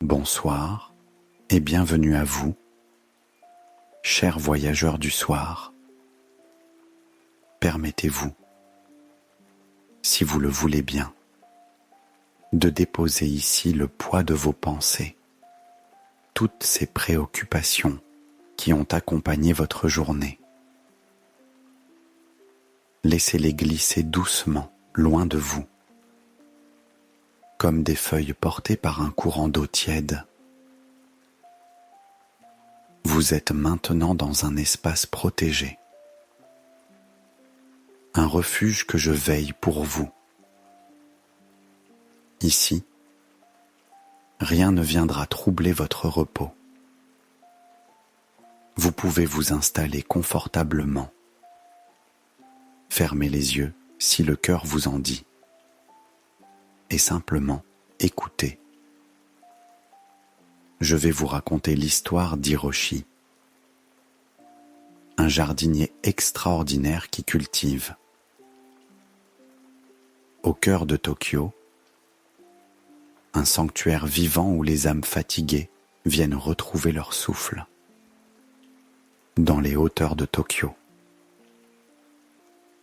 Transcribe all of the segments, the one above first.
Bonsoir et bienvenue à vous, chers voyageurs du soir. Permettez-vous, si vous le voulez bien, de déposer ici le poids de vos pensées, toutes ces préoccupations qui ont accompagné votre journée. Laissez-les glisser doucement, loin de vous, comme des feuilles portées par un courant d'eau tiède. Vous êtes maintenant dans un espace protégé, un refuge que je veille pour vous. Ici, rien ne viendra troubler votre repos. Vous pouvez vous installer confortablement. Fermez les yeux si le cœur vous en dit. Et simplement écoutez. Je vais vous raconter l'histoire d'Hiroshi, un jardinier extraordinaire qui cultive. Au cœur de Tokyo, un sanctuaire vivant où les âmes fatiguées viennent retrouver leur souffle. Dans les hauteurs de Tokyo,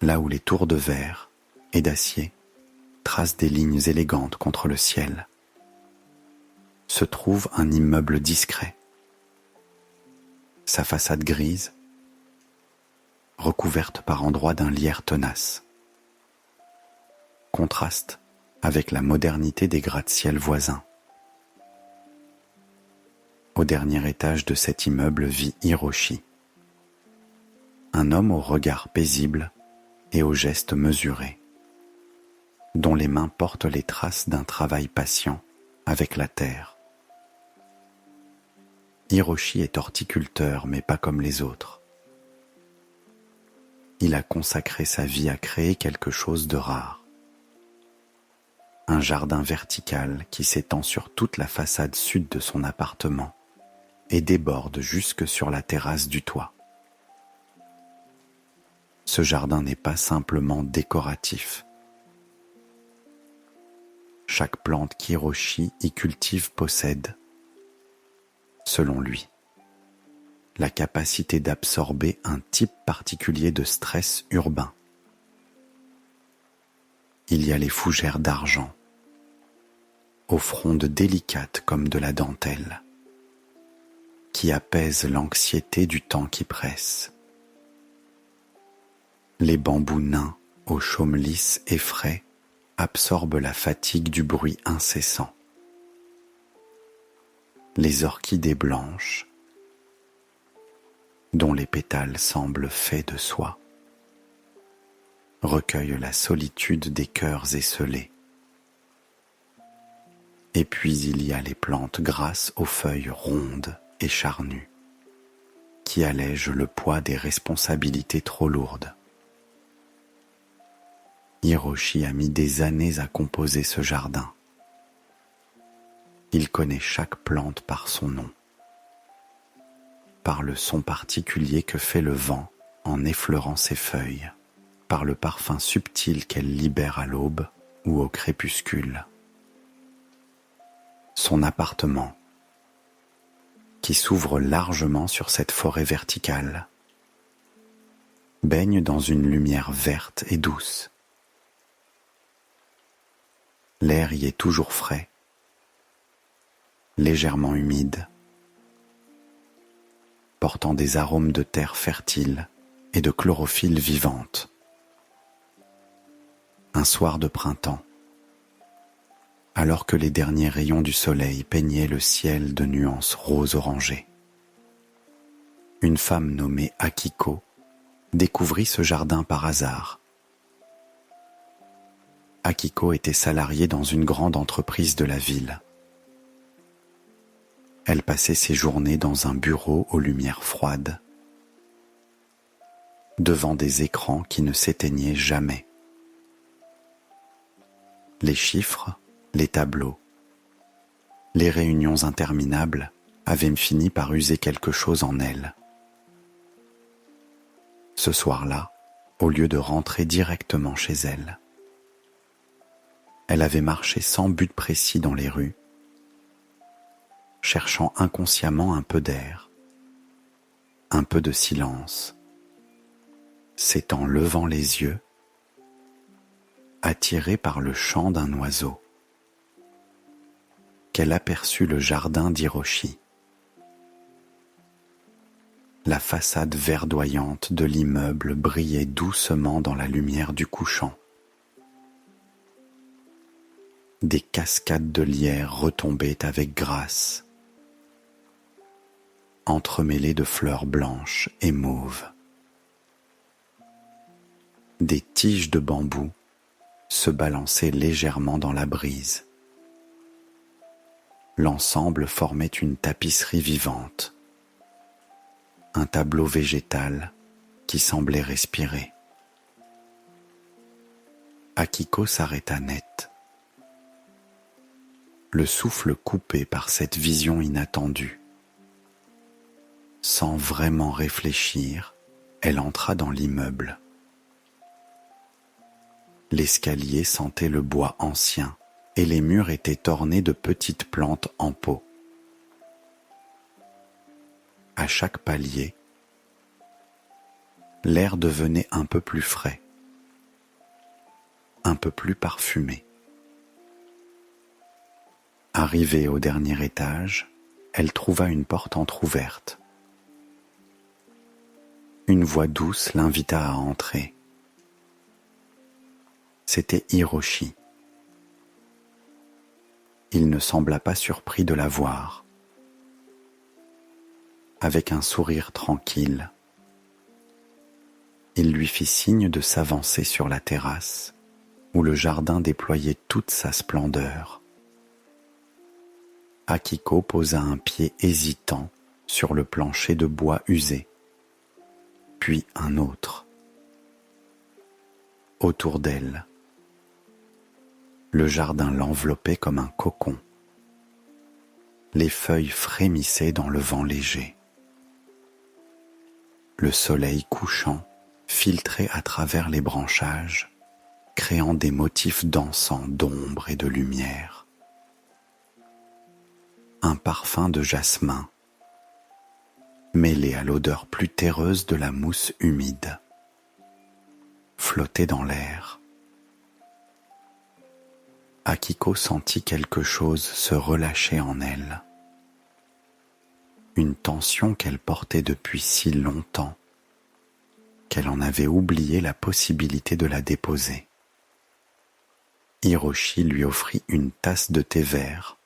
là où les tours de verre et d'acier tracent des lignes élégantes contre le ciel, se trouve un immeuble discret. Sa façade grise, recouverte par endroits d'un lierre tenace, contraste avec la modernité des gratte-ciel voisins. Au dernier étage de cet immeuble vit Hiroshi, un homme au regard paisible et aux gestes mesurés, dont les mains portent les traces d'un travail patient avec la terre. Hiroshi est horticulteur, mais pas comme les autres. Il a consacré sa vie à créer quelque chose de rare. Un jardin vertical qui s'étend sur toute la façade sud de son appartement et déborde jusque sur la terrasse du toit. Ce jardin n'est pas simplement décoratif. Chaque plante qu'Hiroshi y cultive possède, selon lui, la capacité d'absorber un type particulier de stress urbain. Il y a les fougères d'argent, aux frondes délicates comme de la dentelle, qui apaisent l'anxiété du temps qui presse. Les bambous nains, aux chaumes lisses et frais, absorbent la fatigue du bruit incessant. Les orchidées blanches, dont les pétales semblent faits de soie, recueillent la solitude des cœurs esselés. Et puis il y a les plantes grasses aux feuilles rondes et charnues, qui allègent le poids des responsabilités trop lourdes. Hiroshi a mis des années à composer ce jardin. Il connaît chaque plante par son nom, par le son particulier que fait le vent en effleurant ses feuilles, par le parfum subtil qu'elle libère à l'aube ou au crépuscule. Son appartement, qui s'ouvre largement sur cette forêt verticale, baigne dans une lumière verte et douce. L'air y est toujours frais, légèrement humide, portant des arômes de terre fertile et de chlorophylle vivante. Un soir de printemps, alors que les derniers rayons du soleil peignaient le ciel de nuances rose-orangées, une femme nommée Akiko découvrit ce jardin par hasard. Akiko était salariée dans une grande entreprise de la ville. Elle passait ses journées dans un bureau aux lumières froides, devant des écrans qui ne s'éteignaient jamais. Les chiffres, les tableaux, les réunions interminables avaient fini par user quelque chose en elle. Ce soir-là, au lieu de rentrer directement chez elle, elle avait marché sans but précis dans les rues, cherchant inconsciemment un peu d'air, un peu de silence. C'est en levant les yeux, attirée par le chant d'un oiseau, qu'elle aperçut le jardin d'Hiroshi. La façade verdoyante de l'immeuble brillait doucement dans la lumière du couchant. Des cascades de lierre retombaient avec grâce, entremêlées de fleurs blanches et mauves. Des tiges de bambou se balançaient légèrement dans la brise. L'ensemble formait une tapisserie vivante, un tableau végétal qui semblait respirer. Akiko s'arrêta net, le souffle coupé par cette vision inattendue. Sans vraiment réfléchir, elle entra dans l'immeuble. L'escalier sentait le bois ancien et les murs étaient ornés de petites plantes en pot. À chaque palier, l'air devenait un peu plus frais, un peu plus parfumé. Arrivée au dernier étage, elle trouva une porte entr'ouverte. Une voix douce l'invita à entrer. C'était Hiroshi. Il ne sembla pas surpris de la voir. Avec un sourire tranquille, il lui fit signe de s'avancer sur la terrasse où le jardin déployait toute sa splendeur. Akiko posa un pied hésitant sur le plancher de bois usé, puis un autre. Autour d'elle, le jardin l'enveloppait comme un cocon. Les feuilles frémissaient dans le vent léger. Le soleil couchant filtrait à travers les branchages, créant des motifs dansants d'ombre et de lumière. Un parfum de jasmin, mêlé à l'odeur plus terreuse de la mousse humide, flottait dans l'air. Akiko sentit quelque chose se relâcher en elle. Une tension qu'elle portait depuis si longtemps qu'elle en avait oublié la possibilité de la déposer. Hiroshi lui offrit une tasse de thé vert,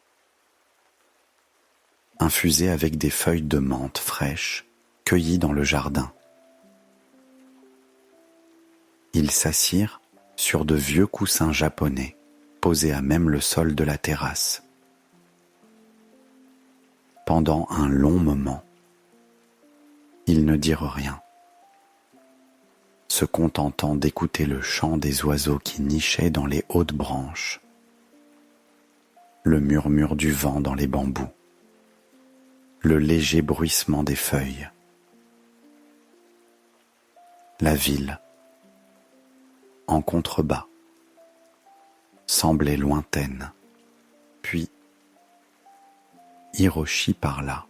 infusée avec des feuilles de menthe fraîches cueillies dans le jardin. Ils s'assirent sur de vieux coussins japonais, posés à même le sol de la terrasse. Pendant un long moment, ils ne dirent rien, se contentant d'écouter le chant des oiseaux qui nichaient dans les hautes branches, le murmure du vent dans les bambous, le léger bruissement des feuilles. La ville, en contrebas, semblait lointaine. Puis, Hiroshi parla.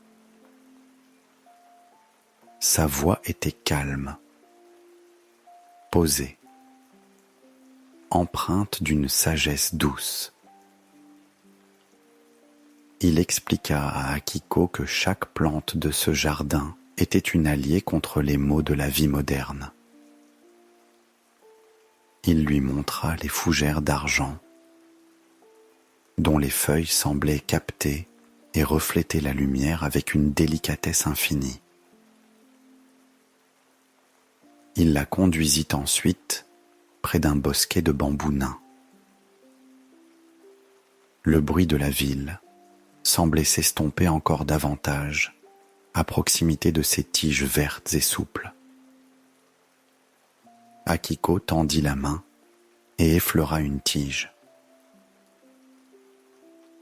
Sa voix était calme, posée, empreinte d'une sagesse douce. Il expliqua à Akiko que chaque plante de ce jardin était une alliée contre les maux de la vie moderne. Il lui montra les fougères d'argent, dont les feuilles semblaient capter et refléter la lumière avec une délicatesse infinie. Il la conduisit ensuite près d'un bosquet de bambous nains. Le bruit de la ville semblait s'estomper encore davantage à proximité de ces tiges vertes et souples. Akiko tendit la main et effleura une tige.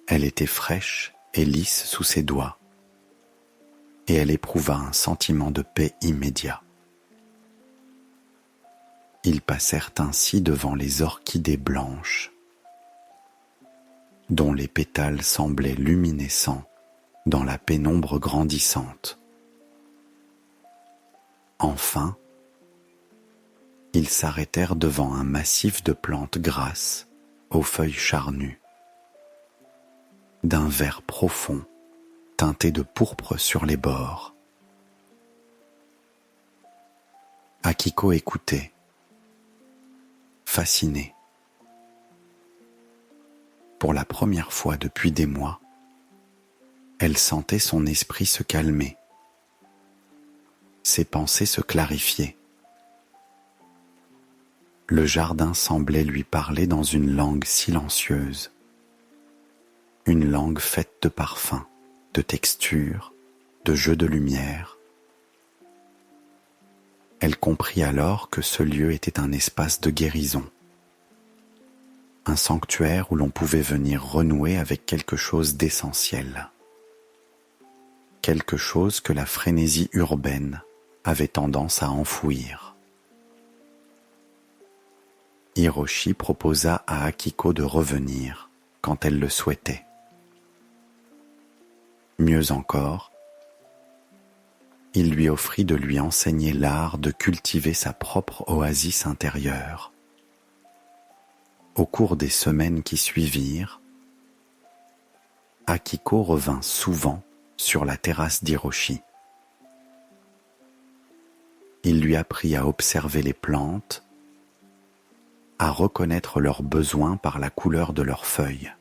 Elle était fraîche et lisse sous ses doigts, et elle éprouva un sentiment de paix immédiat. Ils passèrent ainsi devant les orchidées blanches, dont les pétales semblaient luminescents dans la pénombre grandissante. Enfin, ils s'arrêtèrent devant un massif de plantes grasses aux feuilles charnues, d'un vert profond teinté de pourpre sur les bords. Akiko écoutait, fascinée. Pour la première fois depuis des mois, elle sentait son esprit se calmer, ses pensées se clarifier. Le jardin semblait lui parler dans une langue silencieuse, une langue faite de parfums, de textures, de jeux de lumière. Elle comprit alors que ce lieu était un espace de guérison, un sanctuaire où l'on pouvait venir renouer avec quelque chose d'essentiel, quelque chose que la frénésie urbaine avait tendance à enfouir. Hiroshi proposa à Akiko de revenir quand elle le souhaitait. Mieux encore, il lui offrit de lui enseigner l'art de cultiver sa propre oasis intérieure. Au cours des semaines qui suivirent, Akiko revint souvent sur la terrasse d'Hiroshi. Il lui apprit à observer les plantes, à reconnaître leurs besoins par la couleur de leurs feuilles,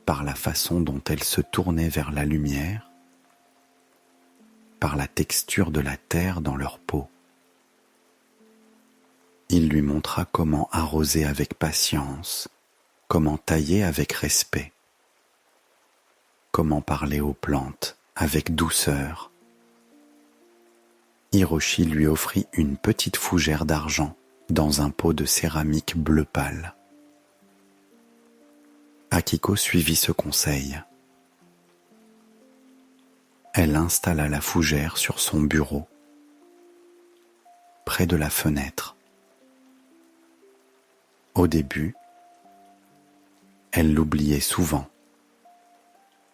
par la façon dont elles se tournaient vers la lumière, par la texture de la terre dans leur peau. Il lui montra comment arroser avec patience, comment tailler avec respect, comment parler aux plantes avec douceur. Hiroshi lui offrit une petite fougère d'argent dans un pot de céramique bleu pâle. Akiko suivit ce conseil. Elle installa la fougère sur son bureau, près de la fenêtre. Au début, elle l'oubliait souvent,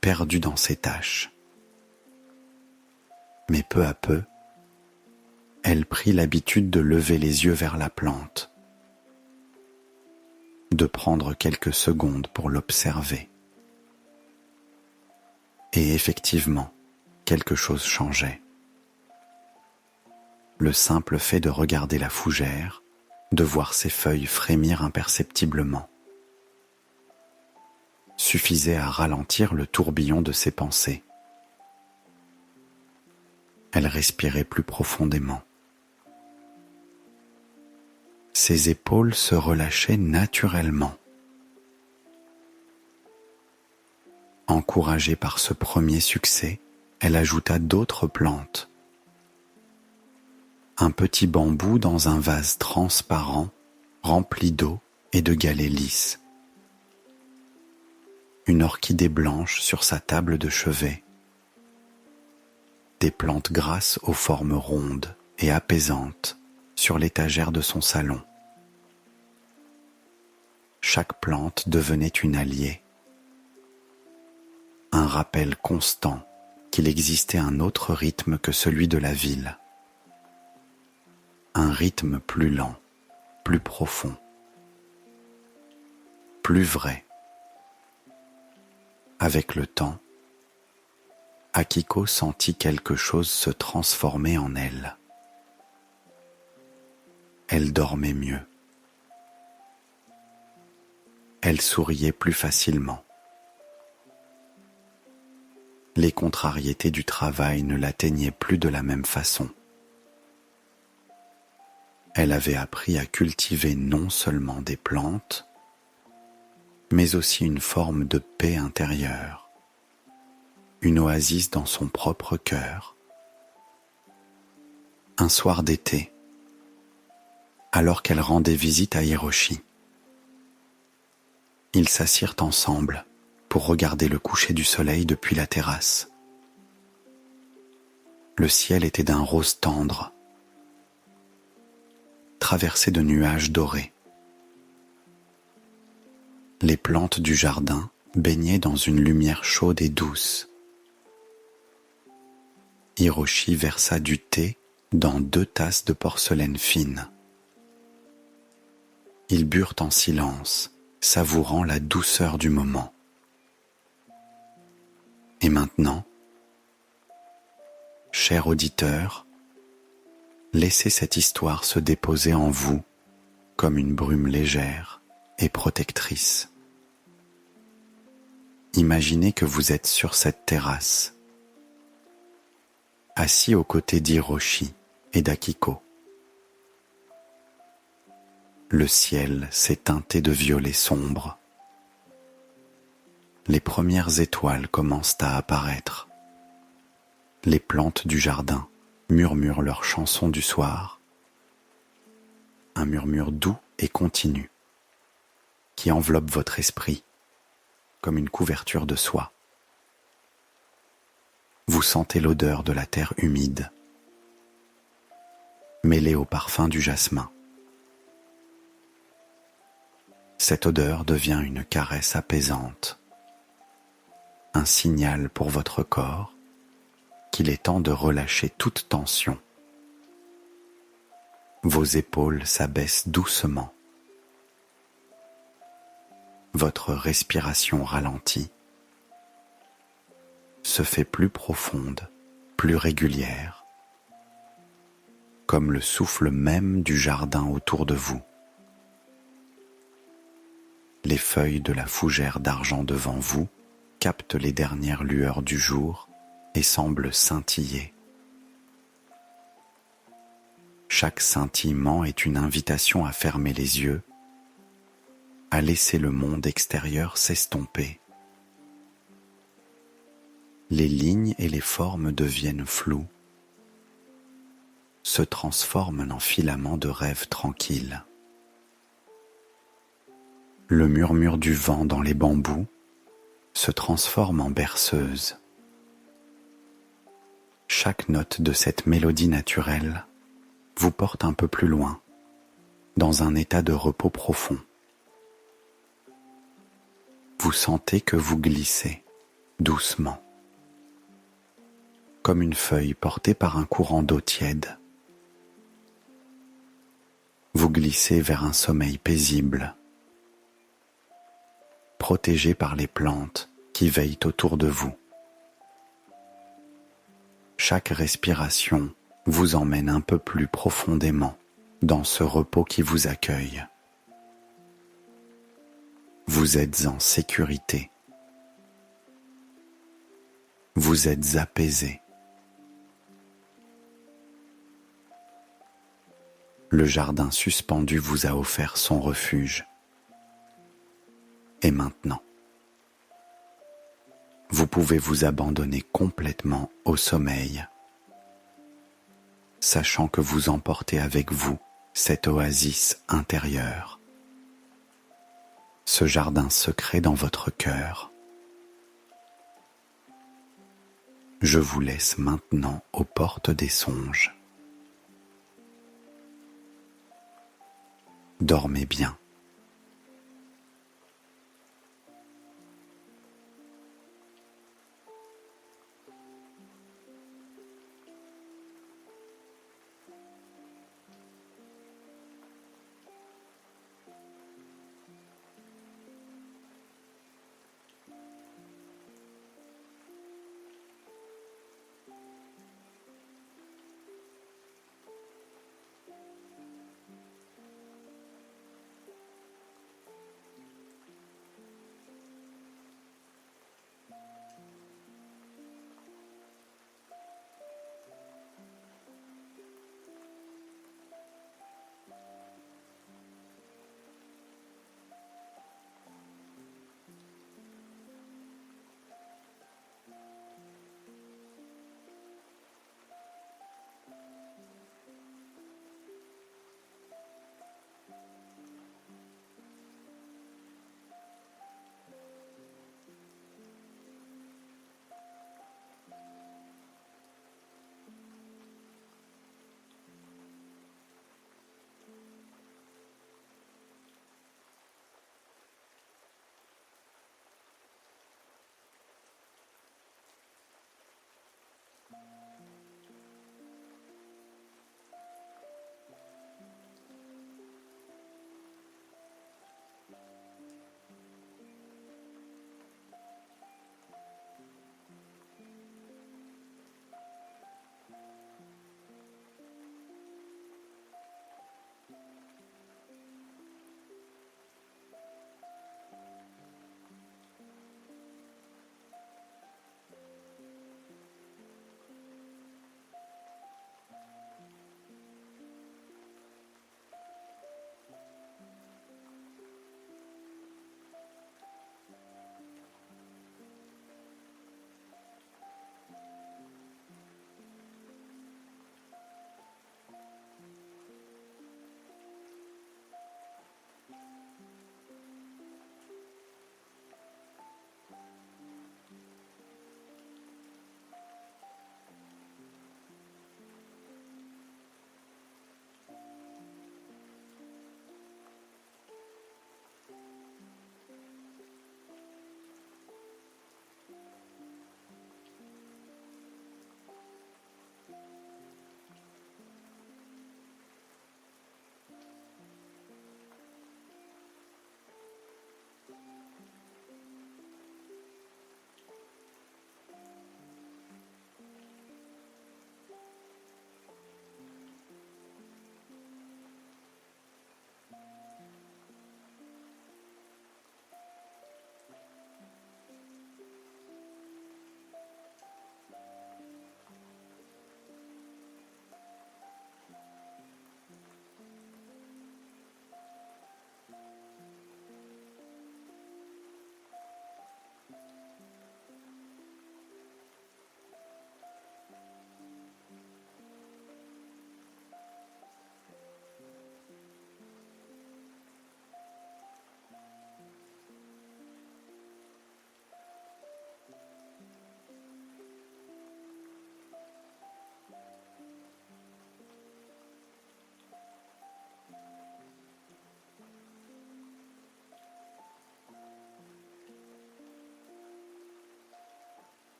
perdue dans ses tâches. Mais peu à peu, elle prit l'habitude de lever les yeux vers la plante, de prendre quelques secondes pour l'observer. Et effectivement, quelque chose changeait. Le simple fait de regarder la fougère, de voir ses feuilles frémir imperceptiblement, suffisait à ralentir le tourbillon de ses pensées. Elle respirait plus profondément. Ses épaules se relâchaient naturellement. Encouragée par ce premier succès, elle ajouta d'autres plantes. Un petit bambou dans un vase transparent, rempli d'eau et de galets lisses. Une orchidée blanche sur sa table de chevet. Des plantes grasses aux formes rondes et apaisantes sur l'étagère de son salon. Chaque plante devenait une alliée. Un rappel constant qu'il existait un autre rythme que celui de la ville. Un rythme plus lent, plus profond, plus vrai. Avec le temps, Akiko sentit quelque chose se transformer en elle. Elle dormait mieux. Elle souriait plus facilement. Les contrariétés du travail ne l'atteignaient plus de la même façon. Elle avait appris à cultiver non seulement des plantes, mais aussi une forme de paix intérieure, une oasis dans son propre cœur. Un soir d'été, alors qu'elle rendait visite à Hiroshi, ils s'assirent ensemble pour regarder le coucher du soleil depuis la terrasse. Le ciel était d'un rose tendre, traversé de nuages dorés. Les plantes du jardin baignaient dans une lumière chaude et douce. Hiroshi versa du thé dans 2 tasses de porcelaine fine. Ils burent en silence, savourant la douceur du moment. Et maintenant, cher auditeur, laissez cette histoire se déposer en vous comme une brume légère et protectrice. Imaginez que vous êtes sur cette terrasse, assis aux côtés d'Hiroshi et d'Akiko. Le ciel s'est teinté de violet sombre. Les premières étoiles commencent à apparaître. Les plantes du jardin murmurent leurs chansons du soir. Un murmure doux et continu qui enveloppe votre esprit comme une couverture de soie. Vous sentez l'odeur de la terre humide, mêlée au parfum du jasmin. Cette odeur devient une caresse apaisante, un signal pour votre corps qu'il est temps de relâcher toute tension. Vos épaules s'abaissent doucement. Votre respiration ralentit, se fait plus profonde, plus régulière, comme le souffle même du jardin autour de vous. Les feuilles de la fougère d'argent devant vous captent les dernières lueurs du jour et semblent scintiller. Chaque scintillement est une invitation à fermer les yeux, à laisser le monde extérieur s'estomper. Les lignes et les formes deviennent floues, se transforment en filaments de rêves tranquilles. Le murmure du vent dans les bambous se transforme en berceuse. Chaque note de cette mélodie naturelle vous porte un peu plus loin, dans un état de repos profond. Vous sentez que vous glissez doucement, comme une feuille portée par un courant d'eau tiède. Vous glissez vers un sommeil paisible, protégé par les plantes qui veillent autour de vous. Chaque respiration vous emmène un peu plus profondément dans ce repos qui vous accueille. Vous êtes en sécurité. Vous êtes apaisé. Le jardin suspendu vous a offert son refuge. Et maintenant, vous pouvez vous abandonner complètement au sommeil, sachant que vous emportez avec vous cette oasis intérieure, ce jardin secret dans votre cœur. Je vous laisse maintenant aux portes des songes. Dormez bien.